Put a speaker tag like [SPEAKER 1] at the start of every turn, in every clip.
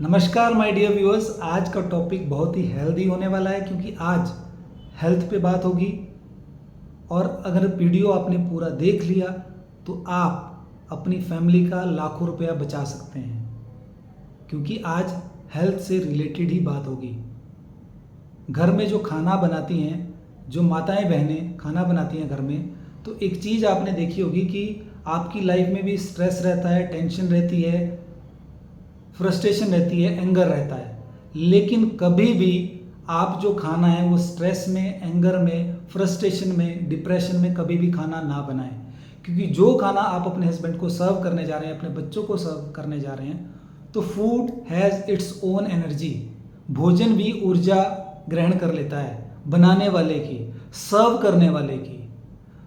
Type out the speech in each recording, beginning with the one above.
[SPEAKER 1] नमस्कार my dear viewers. आज का टॉपिक बहुत ही हेल्दी होने वाला है क्योंकि आज हेल्थ पे बात होगी। और अगर वीडियो आपने पूरा देख लिया तो आप अपनी फैमिली का लाखों रुपया बचा सकते हैं, क्योंकि आज हेल्थ से रिलेटेड ही बात होगी। घर में जो खाना बनाती हैं, जो माताएं बहनें खाना बनाती हैं घर में, तो एक चीज़ आपने देखी होगी कि आपकी लाइफ में भी स्ट्रेस रहता है, टेंशन रहती है, फ्रस्ट्रेशन रहती है, एंगर रहता है। लेकिन कभी भी आप जो खाना है वो स्ट्रेस में, एंगर में, फ्रस्ट्रेशन में, डिप्रेशन में कभी भी खाना ना बनाएं, क्योंकि जो खाना आप अपने हस्बैंड को सर्व करने जा रहे हैं, अपने बच्चों को सर्व करने जा रहे हैं, तो food has its own energy. भोजन भी ऊर्जा ग्रहण कर लेता है बनाने वाले की, सर्व करने वाले की।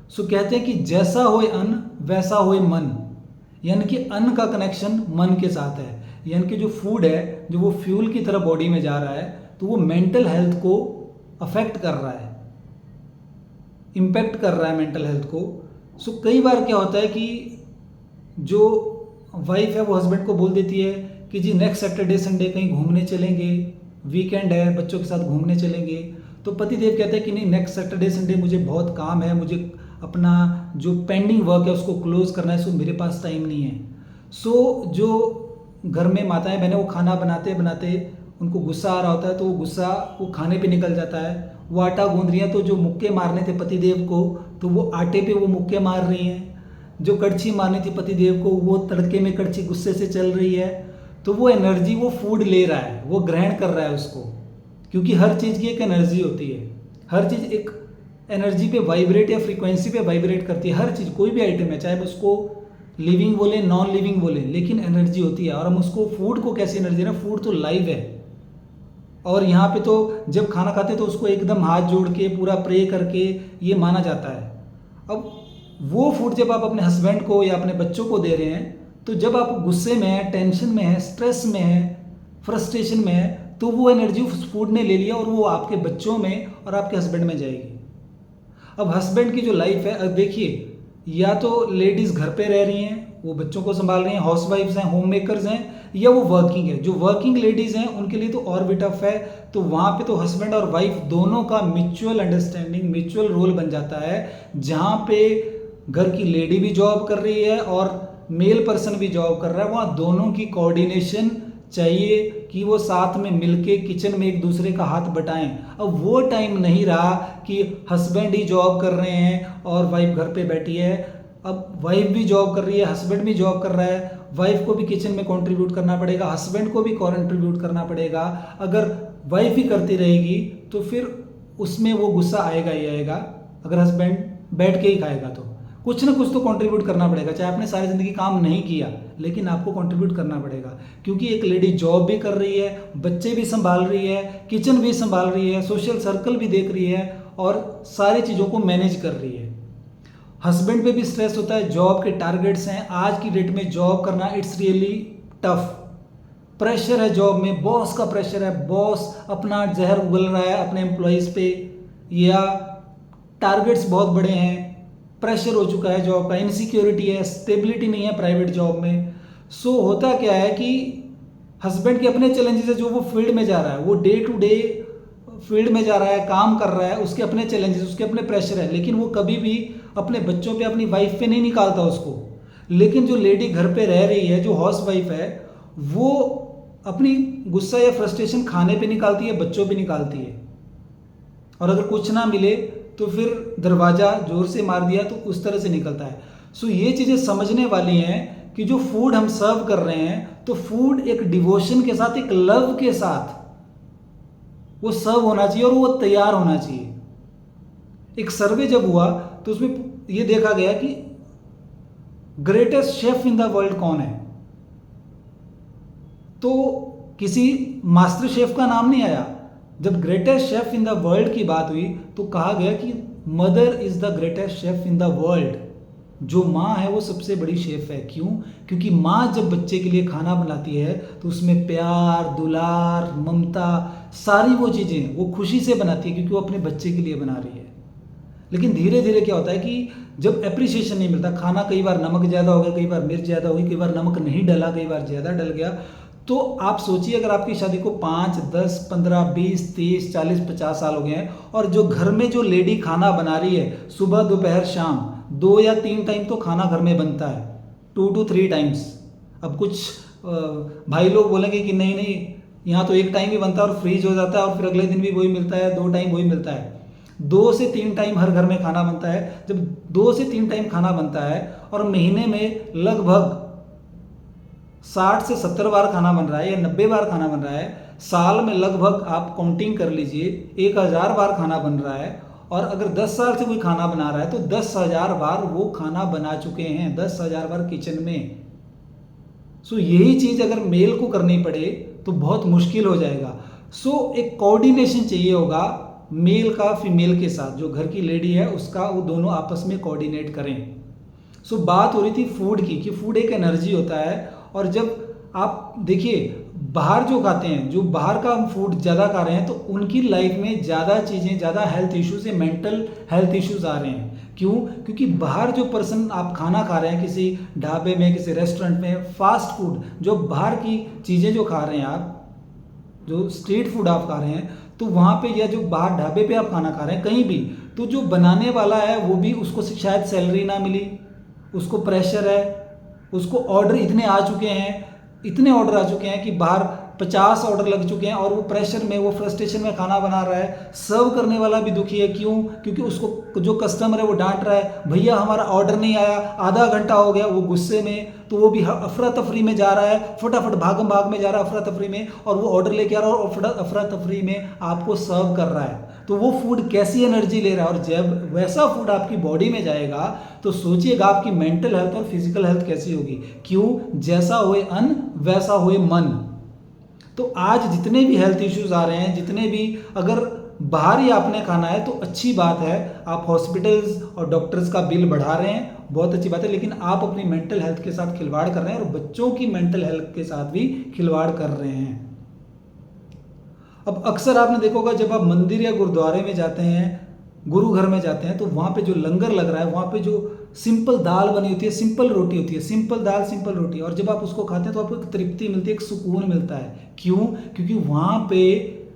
[SPEAKER 1] सो कहते हैं कि जैसा होए अन्न वैसा होए मन, यानी कि अन्न का कनेक्शन मन के साथ है। यानी कि जो फूड है, जो वो फ्यूल की तरह बॉडी में जा रहा है, तो वो मेंटल हेल्थ को अफेक्ट कर रहा है, इम्पैक्ट कर रहा है मेंटल हेल्थ को। सो कई बार क्या होता है कि जो वाइफ है वो हस्बैंड को बोल देती है कि जी नेक्स्ट सैटरडे संडे कहीं घूमने चलेंगे, वीकेंड है, बच्चों के साथ घूमने चलेंगे। तो पतिदेव कहते हैं कि नहीं, नेक्स्ट सैटरडे संडे मुझे बहुत काम है, मुझे अपना जो पेंडिंग वर्क है उसको क्लोज करना है, सो मेरे पास टाइम नहीं है। सो जो घर में माताएं बहनें वो खाना बनाते बनाते उनको गुस्सा आ रहा होता है, तो वो गुस्सा वो खाने पे निकल जाता है। वो आटा गूंद रही हैं, तो जो मुक्के मारने थे पतिदेव को, तो वो आटे पे वो मुक्के मार रही हैं। जो कड़छी मारनी थी पतिदेव को, वो तड़के में कड़छी गुस्से से चल रही है। तो वो एनर्जी वो फूड ले रहा है, वो ग्रहण कर रहा है उसको, क्योंकि हर चीज़ की एक एनर्जी होती है। हर चीज़ एक एनर्जी पे वाइब्रेट या फ्रीक्वेंसी पे वाइब्रेट करती है। हर चीज़, कोई भी आइटम है, चाहे उसको लिविंग बोले, नॉन लिविंग बोले, लेकिन एनर्जी होती है। और हम उसको फूड को कैसी एनर्जी ना, फूड तो लाइव है। और यहाँ पे तो जब खाना खाते हैं तो उसको एकदम हाथ जोड़ के पूरा प्रे करके ये माना जाता है। अब वो फूड जब आप अपने हस्बैंड को या अपने बच्चों को दे रहे हैं, तो जब आप गुस्से में है, टेंशन में है, स्ट्रेस में है, फ्रस्ट्रेशन में है, तो वो एनर्जी उस फूड ने ले लिया और वो आपके बच्चों में और आपके हस्बैंड में जाएगी। अब हस्बैंड की जो लाइफ है, अब देखिए, या तो लेडीज़ घर पे रह रही हैं, वो बच्चों को संभाल रही हैं, हाउसवाइफ्स हैं, होम मेकर्स हैं, या वो वर्किंग है। जो वर्किंग लेडीज़ हैं उनके लिए तो और भी टफ है। तो वहाँ पे तो हस्बैंड और वाइफ दोनों का म्यूचुअल अंडरस्टैंडिंग, म्यूचुअल रोल बन जाता है, जहाँ पे घर की लेडी भी जॉब कर रही है और मेल पर्सन भी जॉब कर रहा है। वहाँ दोनों की कोऑर्डिनेशन चाहिए कि वो साथ में मिलके किचन में एक दूसरे का हाथ बटाएं। अब वो टाइम नहीं रहा कि हस्बैंड ही जॉब कर रहे हैं और वाइफ घर पे बैठी है। अब वाइफ भी जॉब कर रही है, हस्बैंड भी जॉब कर रहा है, वाइफ को भी किचन में कंट्रीब्यूट करना पड़ेगा, हस्बैंड को भी कंट्रीब्यूट करना पड़ेगा। अगर वाइफ ही करती रहेगी तो फिर उसमें वो गुस्सा आएगा ही आएगा। अगर हस्बैंड बैठ के ही खाएगा तो कुछ ना कुछ तो कंट्रीब्यूट करना पड़ेगा। चाहे आपने सारी ज़िंदगी काम नहीं किया, लेकिन आपको कंट्रीब्यूट करना पड़ेगा, क्योंकि एक लेडी जॉब भी कर रही है, बच्चे भी संभाल रही है, किचन भी संभाल रही है, सोशल सर्कल भी देख रही है और सारी चीज़ों को मैनेज कर रही है। हस्बैंड पे भी स्ट्रेस होता है, जॉब के टारगेट्स हैं। आज की डेट में जॉब करना इट्स रियली टफ। प्रेशर है जॉब में, बॉस का प्रेशर है, बॉस अपना जहर उगल रहा है अपने एम्प्लॉयज़ पे, या टारगेट्स बहुत बड़े हैं, प्रेशर हो चुका है जॉब का, इनसिक्योरिटी है, स्टेबिलिटी नहीं है प्राइवेट जॉब में। सो होता क्या है कि हस्बैंड के अपने चैलेंजेस है, जो वो फील्ड में जा रहा है, वो डे टू डे फील्ड में जा रहा है, काम कर रहा है, उसके अपने चैलेंजेस, उसके अपने प्रेशर है, लेकिन वो कभी भी अपने बच्चों पे, अपनी वाइफ पे नहीं निकालता उसको। लेकिन जो लेडी घर पे रह रही है, जो हाउस वाइफ है, वो अपनी गुस्सा या फ्रस्ट्रेशन खाने पे निकालती है, बच्चों पे निकालती है। और अगर कुछ ना मिले तो फिर दरवाज़ा जोर से मार दिया, तो उस तरह से निकलता है। सो ये चीज़ें समझने वाली हैं कि जो फूड हम सर्व कर रहे हैं, तो फूड एक डिवोशन के साथ, एक लव के साथ वो सर्व होना चाहिए और वो तैयार होना चाहिए। एक सर्वे जब हुआ तो उसमें ये देखा गया कि greatest chef in the world कौन है, तो किसी मास्टर शेफ का नाम नहीं आया। जब greatest chef in the world की बात हुई तो कहा गया कि mother is the greatest chef in the world. जो माँ है वो सबसे बड़ी शेफ है। क्यों? क्योंकि माँ जब बच्चे के लिए खाना बनाती है तो उसमें प्यार, दुलार, ममता, सारी वो चीज़ें वो खुशी से बनाती है, क्योंकि वो अपने बच्चे के लिए बना रही है। लेकिन धीरे धीरे क्या होता है कि जब एप्रिसिएशन नहीं मिलता, खाना कई बार नमक ज़्यादा हो गया, कई बार मिर्च ज़्यादा हो गई, कई बार नमक नहीं डला, कई बार ज़्यादा डल गया, तो आप सोचिए अगर आपकी शादी को 5, 10, 15, 20, 30, 40, 50 साल हो गए हैं और जो घर में जो लेडी खाना बना रही है सुबह दोपहर शाम 2 या 3 टाइम तो खाना घर में बनता है, 2 to 3 टाइम्स। अब कुछ भाई लोग बोलेंगे कि नहीं नहीं यहाँ तो 1 टाइम ही बनता है और फ्रीज हो जाता है और फिर अगले दिन भी वही मिलता है, 2 टाइम वही मिलता है। 2 से 3 टाइम हर घर में खाना बनता है। जब 2 से 3 टाइम खाना बनता है और महीने में लगभग 60 से 70 बार खाना बन रहा है या 90 बार खाना बन रहा है, साल में लगभग आप काउंटिंग कर लीजिए 1000 बार खाना बन रहा है। और अगर 10 साल से कोई खाना बना रहा है तो 10,000 बार वो खाना बना चुके हैं, 10,000 बार किचन में। सो यही चीज अगर मेल को करनी पड़े तो बहुत मुश्किल हो जाएगा। सो एक कोऑर्डिनेशन चाहिए होगा मेल का फीमेल के साथ, जो घर की लेडी है उसका, वो दोनों आपस में कोऑर्डिनेट करें। सो बात हो रही थी फूड की कि फूड एक एनर्जी होता है। और जब आप देखिए बाहर जो खाते हैं, जो बाहर का हम फूड ज़्यादा खा रहे हैं तो उनकी लाइफ में ज़्यादा चीज़ें, ज़्यादा हेल्थ इश्यूज या मेंटल हेल्थ इश्यूज आ रहे हैं। क्यों? क्योंकि बाहर जो पर्सन आप खाना खा रहे हैं किसी ढाबे में, किसी रेस्टोरेंट में, फास्ट फूड, जो बाहर की चीज़ें जो खा रहे हैं आप, जो स्ट्रीट फूड आप खा रहे हैं, तो वहाँ पे या जो बाहर ढाबे पे आप खाना खा रहे हैं कहीं भी, तो जो बनाने वाला है वो भी, उसको शायद सैलरी ना मिली, उसको प्रेशर है, उसको ऑर्डर इतने आ चुके हैं, इतने ऑर्डर आ चुके हैं कि बाहर 50 ऑर्डर लग चुके हैं और वो प्रेशर में, वो फ्रस्ट्रेशन में खाना बना रहा है। सर्व करने वाला भी दुखी है। क्यों? क्योंकि उसको जो कस्टमर है वो डांट रहा है, भैया हमारा ऑर्डर नहीं आया, आधा घंटा हो गया, वो गुस्से में। तो वो भी अफरा तफरी में जा रहा है, फटाफट भागम भाग में जा रहा है अफरा तफरी में, और वो ऑर्डर लेके आ रहा है और अफरा तफरी में आपको सर्व कर रहा है। तो वो फूड कैसी एनर्जी ले रहा है, और जब वैसा फूड आपकी बॉडी में जाएगा तो सोचिएगा आपकी मेंटल हेल्थ और फिजिकल हेल्थ कैसी होगी। क्यों? जैसा होए अन्न वैसा होए मन। तो आज जितने भी हेल्थ इश्यूज आ रहे हैं, जितने भी, अगर बाहर ही आपने खाना है तो अच्छी बात है, आप हॉस्पिटल्स और डॉक्टर्स का बिल बढ़ा रहे हैं, बहुत अच्छी बात है, लेकिन आप अपनी मेंटल हेल्थ के साथ खिलवाड़ कर रहे हैं और बच्चों की मेंटल हेल्थ के साथ भी खिलवाड़ कर रहे हैं। अब अक्सर आपने देखा होगा जब आप मंदिर या गुरुद्वारे में जाते हैं, गुरु घर में जाते हैं, तो वहाँ पे जो लंगर लग रहा है, वहाँ पे जो सिंपल दाल बनी होती है, सिंपल रोटी होती है, सिंपल दाल सिंपल रोटी, और जब आप उसको खाते हैं तो आपको एक तृप्ति मिलती है, एक सुकून मिलता है। क्यों? क्योंकि वहाँ पे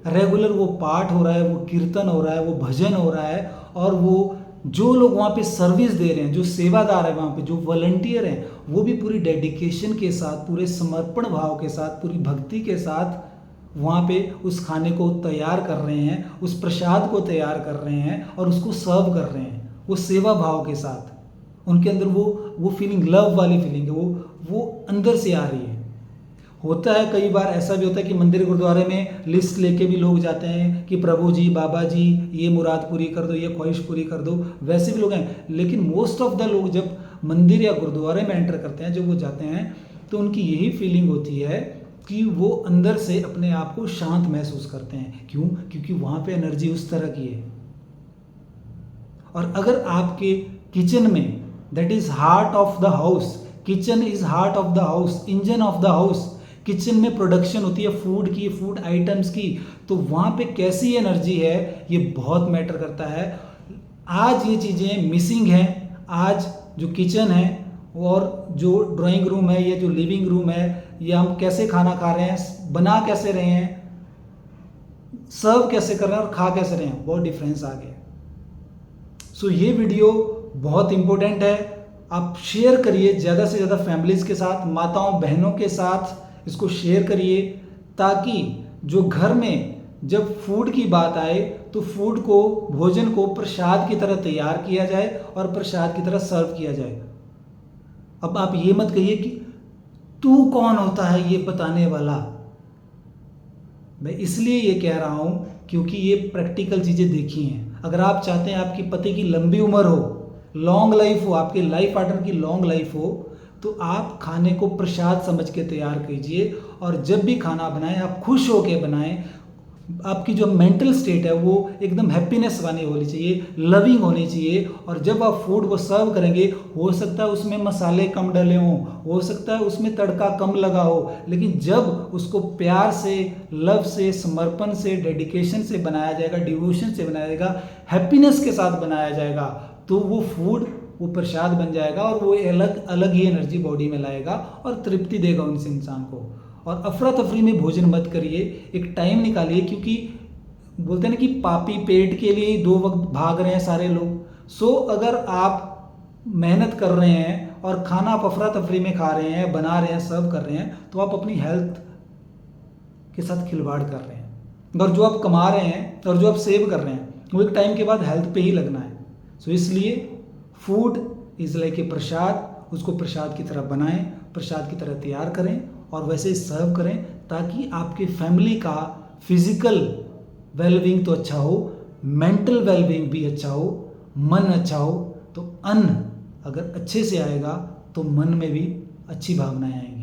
[SPEAKER 1] रेगुलर वो पाठ हो रहा है, वो कीर्तन हो रहा है, वो भजन हो रहा है, और वो जो लोग वहाँ पे सर्विस दे रहे हैं, जो सेवादार है वहाँ पे, जो वॉलंटियर हैं, वो भी पूरी डेडिकेशन के साथ, पूरे समर्पण भाव के साथ, पूरी भक्ति के साथ वहाँ पे उस खाने को तैयार कर रहे हैं, उस प्रसाद को तैयार कर रहे हैं और उसको सर्व कर रहे हैं, वो सेवा भाव के साथ। उनके अंदर वो फीलिंग, लव वाली फीलिंग है, वो अंदर से आ रही है। होता है कई बार ऐसा भी होता है कि मंदिर गुरुद्वारे में लिस्ट लेके भी लोग जाते हैं कि प्रभु जी, बाबा जी, ये मुराद पूरी कर दो, ये ख्वाहिश पूरी कर दो, वैसे भी लोग हैं। लेकिन मोस्ट ऑफ द लोग जब मंदिर या गुरुद्वारे में एंटर करते हैं, जब वो जाते हैं, तो उनकी यही फीलिंग होती है कि वो अंदर से अपने आप को शांत महसूस करते हैं। क्यों? क्योंकि वहाँ पे एनर्जी उस तरह की है। और अगर आपके किचन में, that is heart of the house, kitchen is heart of the house, engine of the house, kitchen में प्रोडक्शन होती है फूड की, फूड आइटम्स की, तो वहाँ पे कैसी एनर्जी है ये बहुत मैटर करता है। आज ये चीज़ें मिसिंग हैं। आज जो किचन है और जो ड्राइंग रूम है या जो लिविंग रूम है, या हम कैसे खाना खा रहे हैं, बना कैसे रहे हैं, सर्व कैसे कर रहे हैं और खा कैसे रहे हैं, बहुत डिफरेंस आ गया। सो ये वीडियो बहुत इंपॉर्टेंट है। आप शेयर करिए ज़्यादा से ज़्यादा फैमिलीज़ के साथ, माताओं बहनों के साथ इसको शेयर करिए, ताकि जो घर में जब फूड की बात आए तो फूड को, भोजन को प्रसाद की तरह तैयार किया जाए और प्रसाद की तरह सर्व किया जाए। अब आप ये मत कहिए कि तू कौन होता है ये बताने वाला। मैं इसलिए ये कह रहा हूं क्योंकि ये प्रैक्टिकल चीज़ें देखी हैं। अगर आप चाहते हैं आपकी पति की लंबी उम्र हो, लॉन्ग लाइफ हो, आपके लाइफ पार्टनर की लॉन्ग लाइफ हो, तो आप खाने को प्रसाद समझ के तैयार कीजिए। और जब भी खाना बनाएं आप खुश होकर बनाएं। आपकी जो मेंटल स्टेट है वो एकदम हैप्पीनेस वाली होनी चाहिए, लविंग होनी चाहिए। और जब आप फूड को सर्व करेंगे, हो सकता है उसमें मसाले कम डले हों, हो सकता है उसमें तड़का कम लगा हो, लेकिन जब उसको प्यार से, लव से, समर्पण से, डेडिकेशन से बनाया जाएगा, डिवोशन से बनाया जाएगा, हैप्पीनेस के साथ बनाया जाएगा, तो वो फूड, वो प्रसाद बन जाएगा और वो अलग अलग ही एनर्जी बॉडी में लाएगा और तृप्ति देगा उस इंसान को। और अफरा तफरी में भोजन मत करिए, एक टाइम निकालिए, क्योंकि बोलते हैं ना कि पापी पेट के लिए दो वक्त भाग रहे हैं सारे लोग। सो अगर आप मेहनत कर रहे हैं और खाना आप अफरा तफरी में खा रहे हैं, बना रहे हैं, सर्व कर रहे हैं, तो आप अपनी हेल्थ के साथ खिलवाड़ कर रहे हैं। और जो आप कमा रहे हैं और जो आप सेव कर रहे हैं वो एक टाइम के बाद हेल्थ पे ही लगना है। सो इसलिए फूड इज़ लाइक ए प्रसाद, उसको प्रसाद की तरह बनाएं, प्रसाद की तरह तैयार करें और वैसे सर्व करें, ताकि आपके फैमिली का फिजिकल वेलबींग तो अच्छा हो, मेंटल वेलबींग भी अच्छा हो, मन अच्छा हो। तो अन्न अगर अच्छे से आएगा तो मन में भी अच्छी भावनाएं आएंगी।